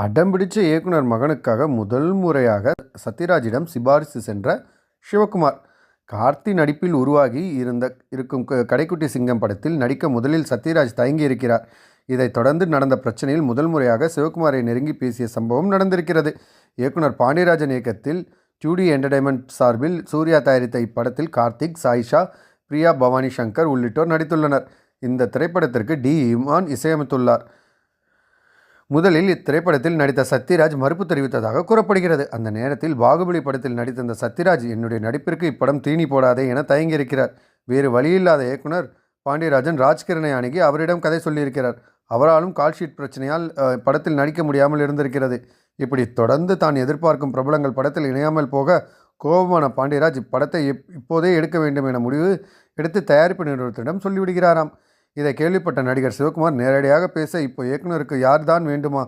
அடம்பிடிச்ச இயக்குனர் மகனுக்காக முதல் முறையாக சத்யராஜிடம் சிபாரிசு சென்ற சிவகுமார். கார்த்தி நடிப்பில் உருவாகி இருக்கும் கடைக்குட்டி சிங்கம் படத்தில் நடிக்க முதலில் சத்யராஜ் தயங்கியிருக்கிறார். இதைத் தொடர்ந்து நடந்த பிரச்சனையில் முதல் முறையாக சிவகுமாரை நெருங்கி பேசிய சம்பவம் நடந்திருக்கிறது. இயக்குனர் பாண்டியராஜன் இயக்கத்தில் ஜூடி என்டர்டைன்மெண்ட் சார்பில் சூர்யா தயாரித்த இப்படத்தில் கார்த்திக், சாயிஷா, பிரியா பவானி சங்கர் உள்ளிட்டோர் நடித்துள்ளனர். இந்த திரைப்படத்திற்கு டி. இமான் இசையமைத்துள்ளார். முதலில் இத்திரைப்படத்தில் நடித்த சத்யராஜ் மறுப்பு தெரிவித்ததாக கூறப்படுகிறது. அந்த நேரத்தில் பாகுபலி படத்தில் நடித்திருந்த சத்யராஜ், என்னுடைய நடிப்பிற்கு இப்படம் தீனி போடாதே என தயங்கியிருக்கிறார். வேறு வழியில்லாத இயக்குனர் பாண்டியராஜன் ராஜ்கிரனை அணுகி அவரிடம் கதை சொல்லியிருக்கிறார். அவராலும் கால்ஷீட் பிரச்சனையால் படத்தில் நடிக்க முடியாமல் இருந்திருக்கிறது. இப்படி தொடர்ந்து தான் எதிர்பார்க்கும் பிரபலங்கள் படத்தில் இணையாமல் போக கோபமான பாண்டியராஜ் இப்படத்தை இப்போதே எடுக்க வேண்டும் என முடிவு எடுத்து தயாரிப்பு நிறுவனத்திடம் சொல்லிவிடுகிறாராம். இதை கேள்விப்பட்ட நடிகர் சிவகுமார் நேரடியாக பேச, இப்போ இயக்குனருக்கு யார் தான் வேண்டுமா